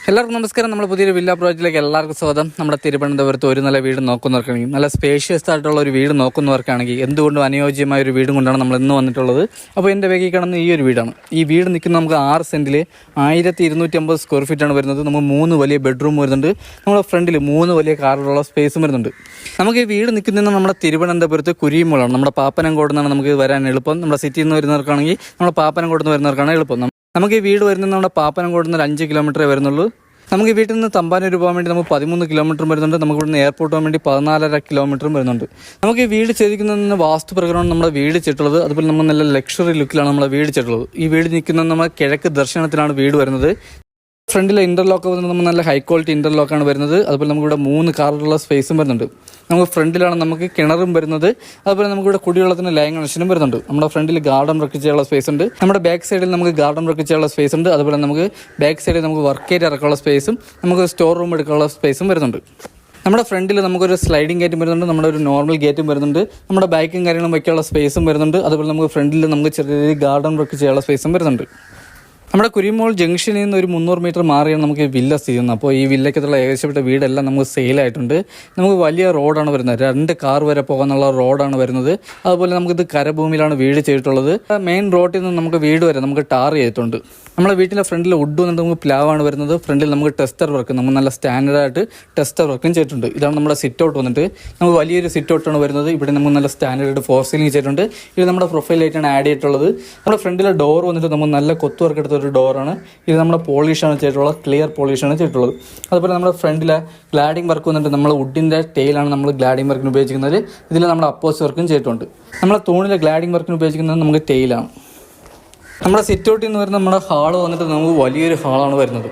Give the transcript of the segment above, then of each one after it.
എല്ലാവർക്കും നമസ്കാരം. നമ്മുടെ പുതിയൊരു വില്ല പ്രോജക്റ്റിലേക്ക് എല്ലാവർക്കും സ്വാഗതം. നമ്മുടെ തിരുവനന്തപുരത്ത് ഒരു നല്ല വീട് നോക്കുന്നവർക്കാണെങ്കിൽ, നല്ല സ്പേഷ്യസ് ആയിട്ടുള്ള ഒരു വീട് നോക്കുന്നവർക്കാണെങ്കിൽ എന്തുകൊണ്ടും അനുയോജ്യമായ ഒരു വീടും കൊണ്ടാണ് നമ്മൾ ഇന്ന് വന്നിട്ടുള്ളത്. അപ്പോൾ എൻ്റെ വേഗം കാണുന്ന ഈ ഒരു വീടാണ്. ഈ വീട് നിൽക്കുന്നത് നമുക്ക് 6 സെൻറ്റിൽ 1250 സ്ക്വയർ ഫീറ്റാണ് വരുന്നത്. നമുക്ക് 3 വലിയ ബെഡ്റൂം വരുന്നുണ്ട്. നമ്മുടെ ഫ്രണ്ടിൽ 3 വലിയ കാറുള്ള സ്പേസും വരുന്നുണ്ട്. നമുക്ക് ഈ വീട് നിൽക്കുന്നത് നമ്മുടെ തിരുവനന്തപുരത്ത് കുരിയുമ്പോഴാണ്. നമ്മുടെ പാപ്പനംകോട് നിന്നാണ് നമുക്ക് വരാൻ എളുപ്പം. നമ്മുടെ സിറ്റിയിൽ നിന്ന് വരുന്നവർക്കാണെങ്കിൽ നമ്മുടെ പാപ്പനംകോട് നിന്ന് വരുന്നവർക്കാണ് എളുപ്പം. നമുക്ക് ഈ വീട് വരുന്നത് നമ്മുടെ പാപ്പനംകോട് നിന്ന് 5 കിലോമീറ്ററേ വരുന്നുള്ളൂ. നമുക്ക് ഈ വീട്ടിൽ നിന്ന് തമ്പാനൂർ പോകാൻ വേണ്ടി നമുക്ക് 13 കിലോമീറ്ററും വരുന്നുണ്ട്. നമുക്ക് ഇവിടുന്ന് എയർപോർട്ട് പോകാൻ വേണ്ടി 14.5 കിലോമീറ്ററും വരുന്നുണ്ട്. നമുക്ക് ഈ വീട് ചെയ്തിരിക്കുന്നതിന് വാസ്തുപ്രകാരമാണ് നമ്മുടെ വീട് ചെയ്തിട്ടുള്ളത്. അതുപോലെ നമ്മൾ നല്ല ലക്ഷറി ലുക്കിലാണ് നമ്മുടെ വീട് ചെയ്തിട്ടുള്ളത്. ഈ വീട് നിൽക്കുന്നത് നമ്മൾ കിഴക്ക് ദർശനത്തിലാണ് വീട് വരുന്നത്. ഫ്രണ്ടിലെ ഇൻ്റർലോക്ക് വരുന്നത് നമ്മൾ നല്ല ഹൈ ക്വാളിറ്റി ഇൻ്റർലോക്കാണ് വരുന്നത്. അതുപോലെ നമുക്കിവിടെ 3 കാറുള്ള സ്പേസും വരുന്നുണ്ട്. നമുക്ക് ഫ്രണ്ടിലാണ് നമുക്ക് കിണറും വരുന്നത്. അതുപോലെ നമുക്കിവിടെ കുടിവെള്ളത്തിന് ലൈൻ കണക്ഷനും വരുന്നുണ്ട്. നമ്മുടെ ഫ്രണ്ടിൽ ഗാർഡൻ വർക്ക് ചെയ്യാനുള്ള സ്പേസ് ഉണ്ട്. നമ്മുടെ ബാക്ക് സൈഡിൽ നമുക്ക് ഗാർഡൻ വർക്ക് ചെയ്യാനുള്ള സ്പേസ് ഉണ്ട്. അതുപോലെ നമുക്ക് ബാക്ക് സൈഡിൽ നമുക്ക് വർക്ക് ഏരിയ ഇറക്കാനുള്ള സ്പേസും നമുക്ക് സ്റ്റോർ റൂം എടുക്കാനുള്ള സ്പേസും വരുന്നുണ്ട്. നമ്മുടെ ഫ്രണ്ടിൽ നമുക്കൊരു സ്ലൈഡിംഗ് ഗേറ്റും വരുന്നുണ്ട്. നമ്മുടെ ഒരു നോർമൽ ഗേറ്റും വരുന്നുണ്ട്. നമ്മുടെ ബൈക്കും കാര്യങ്ങളും വയ്ക്കാനുള്ള സ്പേസും വരുന്നുണ്ട്. അതുപോലെ നമുക്ക് ഫ്രണ്ടിൽ നമുക്ക് ചെറിയ ഗാർഡൻ വർക്ക് ചെയ്യാനുള്ള സ്പേസും വരുന്നുണ്ട്. നമ്മുടെ കുരിമോൾ ജംഗ്ഷനിൽ നിന്ന് ഒരു 300 മീറ്റർ മാറിയാണ് നമുക്ക് വില്ല സ്ഥിതി ചെയ്യുന്നത്. അപ്പോൾ ഈ വില്ലയ്ക്കത്തുള്ള ഏകദേശപ്പെട്ട വീടെല്ലാം നമുക്ക് സെയിലായിട്ടുണ്ട്. നമുക്ക് വലിയ റോഡാണ് വരുന്നത്. 2 കാർ വരെ പോകാനുള്ള റോഡാണ് വരുന്നത്. അതുപോലെ നമുക്കിത് കരഭൂമിയിലാണ് വീട് ചെയ്തിട്ടുള്ളത്. മെയിൻ റോഡിൽ നിന്ന് നമുക്ക് വീട് വരെ നമുക്ക് ടാർ ചെയ്തിട്ടുണ്ട്. നമ്മുടെ വീട്ടിലെ ഫ്രണ്ടിൽ വുഡ് വന്നിട്ട് നമുക്ക് പ്ലാവാണ് വരുന്നത്. ഫ്രണ്ടിൽ നമുക്ക് ടെസ്റ്റർ വർക്ക്, നമ്മൾ നല്ല സ്റ്റാൻഡേർഡായിട്ട് ടെസ്റ്റർ വർക്കും ചെയ്തിട്ടുണ്ട്. ഇതാണ് നമ്മുടെ സിറ്റ് ഔട്ട് വന്നിട്ട് നമുക്ക് വലിയൊരു സിറ്റ് ഔട്ടാണ് വരുന്നത്. ഇവിടെ നമുക്ക് നല്ല സ്റ്റാൻഡേർഡ് ഫോർ സീലിംഗ് ചെയ്തിട്ടുണ്ട്. ഇത് നമ്മുടെ പ്രൊഫൈൽ ലൈറ്റാണ് ആഡ് ചെയ്തിട്ടുള്ളത്. നമ്മുടെ ഫ്രണ്ടിലെ ഡോർ വന്നിട്ട് നമുക്ക് നല്ല കൊത്തു വർക്ക് എടുത്ത ഒരു ഡോറാണ്. ഇത് നമ്മുടെ പോളിഷാണ് ചെയ്തിട്ടുള്ളത്, ക്ലിയർ പോളിഷാണ് ചെയ്തിട്ടുള്ളത്. അതുപോലെ നമ്മുടെ ഫ്രണ്ടിലെ ഗ്ലാഡിംഗ് വർക്ക് വന്നിട്ട് നമ്മൾ വുഡിൻ്റെ ടെയിലാണ് നമ്മൾ ഗ്ലാഡിംഗ് വർക്കിന് ഉപയോഗിക്കുന്നത്. ഇതിൽ നമ്മുടെ അപ്പോസ് വർക്കും ചെയ്തിട്ടുണ്ട്. നമ്മുടെ തൂണിലെ ഗ്ലാഡിംഗ് വർക്കിന് ഉപയോഗിക്കുന്നത് നമുക്ക് ടെയിലാണ്. നമ്മുടെ സിറ്റ് ഔട്ടിൽ നിന്ന് വരുന്ന നമ്മുടെ ഹാള് വന്നിട്ട് നമുക്ക് വലിയൊരു ഹാളാണ് വരുന്നത്.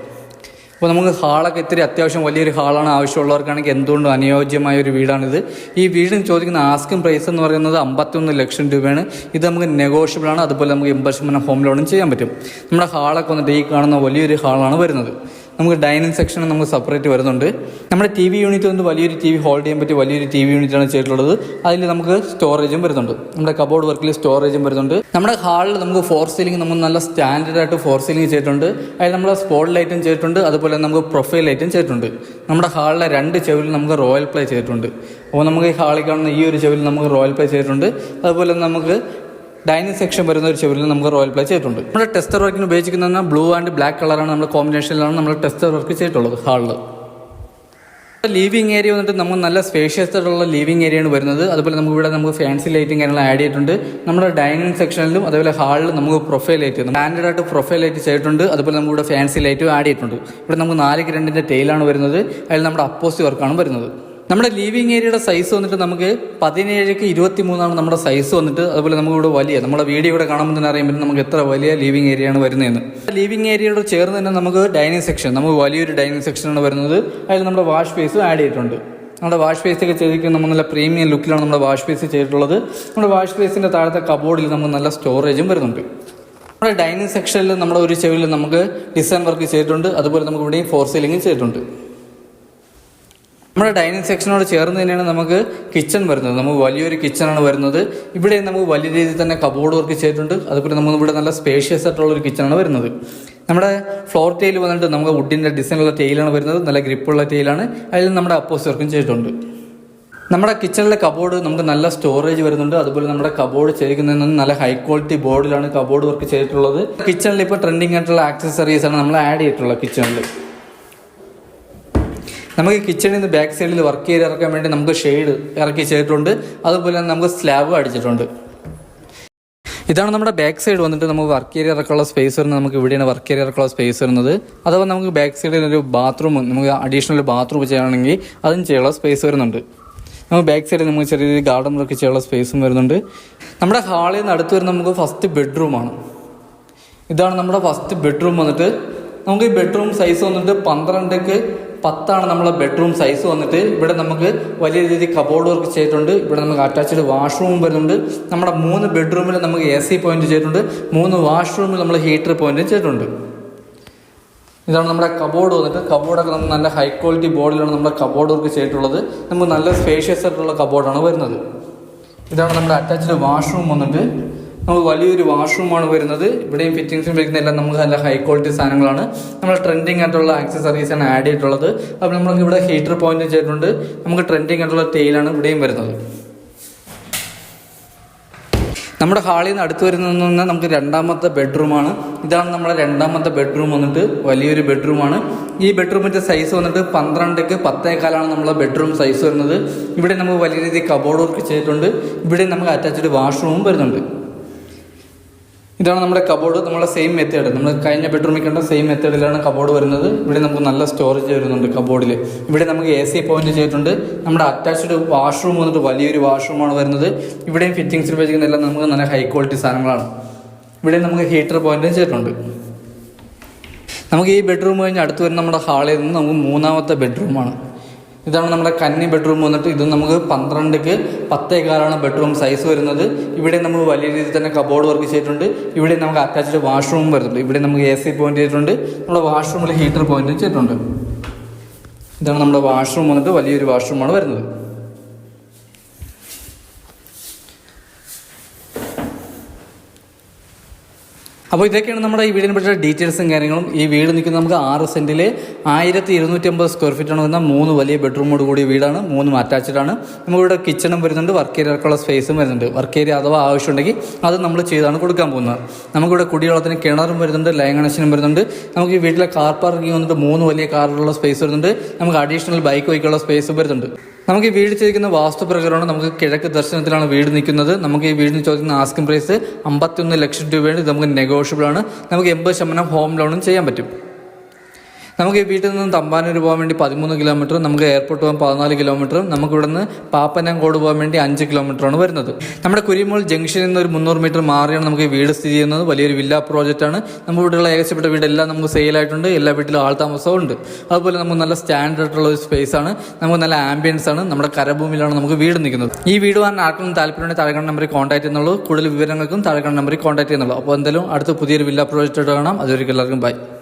അപ്പോൾ നമുക്ക് ഹാളൊക്കെ ഇത്തിരി അത്യാവശ്യം വലിയൊരു ഹാളാണ് ആവശ്യമുള്ളവർക്കാണെങ്കിൽ എന്തുകൊണ്ടും അനുയോജ്യമായ ഒരു വീടാണിത്. ഈ വീടിന് ചോദിക്കുന്ന ആസ്കിംഗ് പ്രൈസ് എന്ന് പറയുന്നത് 51 ലക്ഷം രൂപയാണ്. ഇത് നമുക്ക് നെഗോഷ്യബിൾ ആണ്. അതുപോലെ നമുക്ക് ഇൻവെസ്റ്റ്മെൻറ്റ് ഹോം ലോണും ചെയ്യാൻ പറ്റും. നമ്മുടെ ഹാളൊക്കെ വന്നിട്ട് ഈ കാണുന്ന വലിയൊരു ഹാളാണ് വരുന്നത്. നമുക്ക് ഡൈനിങ് സെക്ഷൻ നമുക്ക് സെപ്പറേറ്റ് വരുന്നുണ്ട്. നമ്മുടെ ടി വി യൂണിറ്റ് വന്ന് വലിയൊരു ടി വി ഹോൾഡ് ചെയ്യാൻ പറ്റിയ വലിയൊരു ടി വി യൂണിറ്റാണ് ചെയ്തിട്ടുള്ളത്. അതിൽ നമുക്ക് സ്റ്റോറേജും വരുന്നുണ്ട്. നമ്മുടെ കബോർഡ് വർക്കിൽ സ്റ്റോറേജും വരുന്നുണ്ട്. നമ്മുടെ ഹാളിൽ നമുക്ക് ഫോർ സീലിംഗ് നമ്മൾ നല്ല സ്റ്റാൻഡേർഡായിട്ട് ഫോർ സീലിംഗ് ചെയ്തിട്ടുണ്ട്. അതിൽ നമ്മൾ സ്പോട്ട് ലൈറ്റും ചെയ്തിട്ടുണ്ട്. അതുപോലെ നമുക്ക് പ്രൊഫൈൽ ലൈറ്റും ചെയ്തിട്ടുണ്ട്. നമ്മുടെ ഹാളിലെ 2 ചെവിൽ നമുക്ക് റോയൽ പ്ലേ ചെയ്തിട്ടുണ്ട്. അപ്പോൾ നമുക്ക് ഈ ഹാളിൽ കാണുന്ന ഈ ഒരു ചെവിൽ നമുക്ക് റോയൽ പ്ലേ ചെയ്തിട്ടുണ്ട്. അതുപോലെ നമുക്ക് ഡൈനിങ് സെക്ഷൻ വരുന്ന ഒരു ചെവിൽ നമ്മൾ റോയൽ പ്ലേ ചെയ്തിട്ടുണ്ട്. നമ്മുടെ ടെസ്റ്റർ വർക്കിന് ഉപയോഗിക്കുന്ന ബ്ലൂ ആൻഡ് ബ്ലാക്ക് കളറാണ് നമ്മുടെ കോമ്പിനേഷനിലാണ് നമ്മൾ ടെസ്റ്റർ വർക്ക് ചെയ്തിട്ടുള്ളത് ഹാളിൽ. ലീവിംഗ് ഏരിയ വന്നിട്ട് നമുക്ക് നല്ല സ്പേഷ്യസ് ആയിട്ടുള്ള ലീവിംഗ് ഏരിയയാണ് വരുന്നത്. അതുപോലെ നമുക്ക് ഫാൻസി ലൈറ്റും കാര്യങ്ങളും ആഡ് ചെയ്തിട്ടുണ്ട്. നമ്മുടെ ഡൈനിങ് സെക്ഷനിലും അതുപോലെ ഹാളിലും നമുക്ക് പ്രൊഫൈൽ ലൈറ്റ് സ്റ്റാൻഡേർഡായിട്ട് പ്രൊഫൈൽ ലൈറ്റ് ചെയ്തിട്ടുണ്ട്. അതുപോലെ നമുക്കിവിടെ ഫാൻസി ലൈറ്റും ആഡ് ചെയ്തിട്ടുണ്ട്. ഇവിടെ നമുക്ക് 4 ഗ്രണ്ടിൻ്റെ ടെയിലാണ് വരുന്നത്. അതിൽ നമ്മുടെ അപ്പോസി വർക്കാണ് വരുന്നത്. നമ്മുടെ ലിവിങ് ഏരിയയുടെ സൈസ് വന്നിട്ട് നമുക്ക് 17x23 നമ്മുടെ സൈസ് വന്നിട്ട്. അതുപോലെ നമുക്കിവിടെ വലിയ നമ്മുടെ വീഡിയോ ഇവിടെ കാണുമ്പോൾ തന്നെ അറിയാൻ പറ്റും നമുക്ക് എത്ര വലിയ ലിവിങ് ഏരിയയാണ് വരുന്നതെന്ന്. ലിവിങ് ഏരിയയോട് ചേർന്ന് തന്നെ നമുക്ക് ഡൈനിങ് സെക്ഷൻ, നമുക്ക് വലിയൊരു ഡൈനിങ് സെക്ഷനാണ് വരുന്നത്. അതിൽ നമ്മുടെ വാഷ് സ്പേസും ആഡ് ചെയ്തിട്ടുണ്ട്. നമ്മുടെ വാഷ് സ്പേസൊക്കെ ചെയ്തിരിക്കുന്നത് നമ്മൾ നല്ല പ്രീമിയം ലുക്കിലാണ് നമ്മുടെ വാഷ് സ്പേസ് ചെയ്തിട്ടുള്ളത്. നമ്മുടെ വാഷ് സ്പേസിൻ്റെ താഴത്തെ കബോർഡിൽ നമുക്ക് നല്ല സ്റ്റോറേജും വരുന്നുണ്ട്. നമ്മുടെ ഡൈനിങ് സെക്ഷനിൽ നമ്മുടെ ഒരു ചെവിയിൽ നമുക്ക് ഡിസൈൻ വർക്ക് ചെയ്തിട്ടുണ്ട്. അതുപോലെ നമുക്ക് ഇവിടെയും ഫോർ സീലിംഗും ചെയ്തിട്ടുണ്ട്. നമ്മുടെ ഡൈനിങ് സെക്ഷനോട് ചേർന്ന് തന്നെയാണ് നമുക്ക് കിച്ചൺ വരുന്നത്. നമുക്ക് വലിയൊരു കിച്ചണാണ് വരുന്നത്. ഇവിടെ നമുക്ക് വലിയ രീതിയിൽ തന്നെ കബോർഡ് വർക്ക് ചെയ്തിട്ടുണ്ട്. അതുപോലെ ഇവിടെ നല്ല സ്പേഷ്യസ് ആയിട്ടുള്ള ഒരു കിച്ചണാണ് വരുന്നത്. നമ്മുടെ ഫ്ലോർ ടൈൽ വന്നിട്ട് നമുക്ക് വുഡിൻ്റെ ഡിസൈനുള്ള ടൈലാണ് വരുന്നത്. നല്ല ഗ്രിപ്പുള്ള ടൈലാണ്. അതിൽ നമ്മുടെ അപ്പോസ് വർക്കും ചെയ്തിട്ടുണ്ട്. നമ്മുടെ കിച്ചണിലെ കബോർഡ് നമുക്ക് നല്ല സ്റ്റോറേജ് വരുന്നുണ്ട്. അതുപോലെ നമ്മുടെ കബോർഡ് ചെയ്തിരിക്കുന്നത് നല്ല ഹൈ ക്വാളിറ്റി ബോർഡിലാണ് കബോർഡ് വർക്ക് ചെയ്തിട്ടുള്ളത്. കിച്ചണിൽ ഇപ്പോൾ ട്രെൻഡിങ് ആയിട്ടുള്ള ആക്സസറീസ് ആണ് നമ്മൾ ആഡ് ചെയ്തിട്ടുള്ളത്. കിച്ചണിൽ നമുക്ക് കിച്ചണിൽ നിന്ന് ബാക്ക് സൈഡിൽ വർക്ക് ഏരിയ ഇറക്കാൻ വേണ്ടി നമുക്ക് ഷെയ്ഡ് ഇറക്കി ചെയ്തിട്ടുണ്ട്. അതുപോലെ തന്നെ നമുക്ക് സ്ലാബ് അടിച്ചിട്ടുണ്ട്. ഇതാണ് നമ്മുടെ ബാക്ക് സൈഡ് വന്നിട്ട് നമുക്ക് വർക്ക് ഏരിയ ഇറക്കാനുള്ള സ്പേസ് വരുന്നത്. നമുക്ക് ഇവിടെയാണ് വർക്ക് ഏരിയ ഇറക്കാനുള്ള സ്പേസ് വരുന്നത്. അഥവാ നമുക്ക് ബാക്ക് സൈഡിൽ ഒരു ബാത്റൂം, നമുക്ക് അഡീഷണൽ ബാത്റൂം ചെയ്യുകയാണെങ്കിൽ അതും ചെയ്യാനുള്ള സ്പേസ് വരുന്നുണ്ട്. നമുക്ക് ബാക്ക് സൈഡിൽ നമുക്ക് ചെറിയ ഗാർഡൻ വർക്ക് ചെയ്യാനുള്ള സ്പേസും വരുന്നുണ്ട്. നമ്മുടെ ഹാളിൽ നിന്ന് അടുത്ത് വരുന്ന നമുക്ക് ഫസ്റ്റ് ബെഡ്റൂമാണ്. ഇതാണ് നമ്മുടെ ഫസ്റ്റ് ബെഡ്റൂം വന്നിട്ട്. നമുക്ക് ഈ ബെഡ്റൂം സൈസ് വന്നിട്ട് 12x10 നമ്മളെ ബെഡ്റൂം സൈസ് വന്നിട്ട്. ഇവിടെ നമുക്ക് വലിയ രീതിയിൽ കബോർഡ് വർക്ക് ചെയ്തിട്ടുണ്ട്. ഇവിടെ നമുക്ക് അറ്റാച്ച്ഡ് വാഷ്റൂം വരുന്നുണ്ട്. നമ്മുടെ 3 ബെഡ്റൂമിൽ നമുക്ക് AC പോയിന്റ് ചെയ്തിട്ടുണ്ട്. 3 വാഷ്റൂമിൽ നമ്മൾ ഹീറ്റർ പോയിന്റ് ചെയ്തിട്ടുണ്ട്. ഇതാണ് നമ്മുടെ കബോർഡ് വന്നിട്ട്. കബോർഡൊക്കെ നമുക്ക് നല്ല ഹൈ ക്വാളിറ്റി ബോർഡിലാണ് നമ്മുടെ കബോർഡ് വർക്ക് ചെയ്തിട്ടുള്ളത്. നമുക്ക് നല്ല സ്പേഷ്യസ് ആയിട്ടുള്ള കബോർഡാണ് വരുന്നത്. ഇതാണ് നമ്മുടെ അറ്റാച്ച്ഡ് വാഷ്റൂം വന്നിട്ട്. നമുക്ക് വലിയൊരു വാഷ്റൂമാണ് വരുന്നത്. ഇവിടെയും ഫിറ്റിംഗ്സും വരുന്ന എല്ലാം നമുക്ക് നല്ല ഹൈ ക്വാളിറ്റി സാധനങ്ങളാണ്. നമ്മൾ ട്രെൻഡിങ് ആയിട്ടുള്ള ആക്സസറീസ് ആണ് ആഡ് ചെയ്തിട്ടുള്ളത്. അപ്പോൾ നമ്മൾക്ക് ഇവിടെ ഹീറ്റർ പോയിന്റ് ചെയ്തിട്ടുണ്ട്. നമുക്ക് ട്രെൻഡിങ് ആയിട്ടുള്ള ടെയിലാണ് ഇവിടെയും വരുന്നത്. നമ്മുടെ ഹാളിൽ നിന്ന് അടുത്ത് വരുന്നതെന്ന് നമുക്ക് രണ്ടാമത്തെ ബെഡ്റൂമാണ്. ഇതാണ് നമ്മുടെ രണ്ടാമത്തെ ബെഡ്റൂം വന്നിട്ട് വലിയൊരു ബെഡ്റൂമാണ്. ഈ ബെഡ്റൂമിൻ്റെ സൈസ് വന്നിട്ട് 12ക്ക് 10.25 നമ്മളെ ബെഡ്റൂം സൈസ് വരുന്നത്. ഇവിടെ നമുക്ക് വലിയ രീതിയിൽ കബോർഡ് വർക്ക് ചെയ്തിട്ടുണ്ട്. ഇവിടെ നമുക്ക് അറ്റാച്ച്ഡ് വാഷ്റൂമും വരുന്നുണ്ട്. ഇതാണ് നമ്മുടെ കബോർഡ്. നമ്മുടെ സെയിം മെത്തേഡ്, നമ്മൾ കഴിഞ്ഞ ബെഡ്റൂമിൽ കണ്ട സെയിം മെത്തേഡിലാണ് കബോർഡ് വരുന്നത്. ഇവിടെ നമുക്ക് നല്ല സ്റ്റോറേജ് വരുന്നുണ്ട് കബോർഡിൽ. ഇവിടെ നമുക്ക് AC പോയിന്റ് ചെയ്തിട്ടുണ്ട്. നമ്മുടെ അറ്റാച്ച്ഡ് വാഷ്റൂം വന്നിട്ട് വലിയൊരു വാഷ്റൂമാണ് വരുന്നത്. ഇവിടെയും ഫിറ്റിംഗ്സ് ഉപയോഗിക്കുന്നതെല്ലാം നമുക്ക് നല്ല ഹൈ ക്വാളിറ്റി സാധനങ്ങളാണ്. ഇവിടെ നമുക്ക് ഹീറ്റർ പോയിന്റും ചെയ്തിട്ടുണ്ട്. നമുക്ക് ഈ ബെഡ്റൂം കഴിഞ്ഞ് അടുത്ത് വരുന്ന നമ്മുടെ ഹാളിൽ നിന്ന് നമുക്ക് മൂന്നാമത്തെ ബെഡ്റൂമാണ്. ഇതാണ് നമ്മുടെ കന്നി ബെഡ്റൂം വന്നിട്ട്. ഇത് നമുക്ക് 12ക്ക് 10.25 ബെഡ്റൂം സൈസ് വരുന്നത്. ഇവിടെ നമുക്ക് വലിയ രീതിയിൽ തന്നെ കബോർഡ് വർക്ക് ചെയ്തിട്ടുണ്ട്. ഇവിടെ നമുക്ക് അറ്റാച്ച്ഡ് വാഷ്റൂം വരുന്നുണ്ട്. ഇവിടെ നമുക്ക് AC പോയിന്റ് ചെയ്തിട്ടുണ്ട്. നമ്മുടെ വാഷ്റൂമിൽ ഹീറ്റർ പോയിന്റ് ചെയ്തിട്ടുണ്ട്. ഇതാണ് നമ്മുടെ വാഷ്റൂം വന്നിട്ട് വലിയൊരു വാഷ്റൂമാണ് വരുന്നത്. അപ്പോൾ ഇതൊക്കെയാണ് നമ്മുടെ ഈ വീടിനെ പറ്റിയുള്ള ഡീറ്റെയിൽസും കാര്യങ്ങളും. ഈ വീട് നിൽക്കുന്നത് നമുക്ക് 6 സെൻറ്റിൽ 1250 സ്ക്വയർ ഫീറ്റാണ് വരുന്ന 3 വലിയ ബെഡ്റൂമോട് കൂടിയ വീടാണ്. 3 അറ്റാച്ച്ഡ് ആണ്. നമുക്കിവിടെ കിച്ചണും വരുന്നുണ്ട്, വർക്ക് ഏരിയക്കുള്ള സ്പേസും വരുന്നുണ്ട്. വർക്ക് ഏരിയ അഥവാ ആവശ്യമുണ്ടെങ്കിൽ അത് നമ്മൾ ചെയ്താണ് കൊടുക്കാൻ പോകുന്നത്. നമുക്കിവിടെ കുടിവെള്ളത്തിന് കിണറും വരുന്നുണ്ട്, ലൈൻ കണക്ഷനും വരുന്നുണ്ട്. നമുക്ക് ഈ വീട്ടിലെ കാർ പാർക്കിംഗ് വന്നിട്ട് 3 വലിയ കാറുള്ള സ്പേസ് വരുന്നുണ്ട്. നമുക്ക് അഡീഷണൽ ബൈക്ക് വയ്ക്കാനുള്ള സ്പേസും വരുന്നുണ്ട്. നമുക്ക് ഈ വീട് ചെയ്തിരിക്കുന്ന വാസ്തുപ്രകാരമാണ് നമുക്ക് കിഴക്ക് ദർശനത്തിലാണ് വീട് നിൽക്കുന്നത്. നമുക്ക് ഈ വീടിന് ചോദിക്കുന്ന ആസ്കിംഗ് പ്രൈസ് 51 ലക്ഷം രൂപയാണ്. ഇത് നമുക്ക് നെഗോഷ്യബിൾ ആണ്. നമുക്ക് 80% ഹോം ലോണും ചെയ്യാൻ പറ്റും. നമുക്ക് ഈ വീട്ടിൽ നിന്ന് തമ്പാനൂർ പോകാൻ വേണ്ടി 13 കിലോമീറ്ററും നമുക്ക് എയർപോർട്ട് പോകാൻ 14 കിലോമീറ്ററും നമുക്ക് ഇവിടെ നിന്ന് പാപ്പനംകോട് പോകാൻ വേണ്ടി 5 കിലോമീറ്ററാണ് വരുന്നത്. നമ്മുടെ കുരിമോൾ ജംഗ്ഷനിൽ നിന്ന് ഒരു 300 മീറ്റർ മാറിയാണ് നമുക്ക് ഈ വീട് സ്ഥിതി ചെയ്യുന്നത്. വലിയൊരു വില്ല പ്രോജക്റ്റാണ്. നമ്മുടെ വീടുള്ള ഏകദേശപ്പെട്ട വീടെല്ലാം നമുക്ക് സെയിലായിട്ടുണ്ട്. എല്ലാ വീട്ടിലും ആൾ താമസവും ഉണ്ട്. അതുപോലെ നമുക്ക് നല്ല സ്റ്റാൻഡേർഡ് ആയിട്ടുള്ള ഒരു സ്പേസ് ആണ്. നമുക്ക് നല്ല ആംബിയൻസ് ആണ്. നമ്മുടെ കരഭൂമിയിലാണ് നമുക്ക് വീട് നിൽക്കുന്നത്. ഈ വീട് വാങ്ങാൻ ആർക്കും താല്പര്യമുണ്ടെങ്കിൽ താഴെ നമ്പറിൽ കോൺടാക്ട് ചെയ്യുന്നുള്ളൂ. കൂടുതൽ വിവരങ്ങൾക്കും താഴെ നമ്പറിൽ കോൺടാക്ട് ചെയ്യുന്നുള്ളൂ. അപ്പോൾ എന്തായാലും അടുത്ത പുതിയൊരു വില്ല പ്രോജക്റ്റ് കാണാം. അതൊരിക്കലും എല്ലാവർക്കും ബൈ.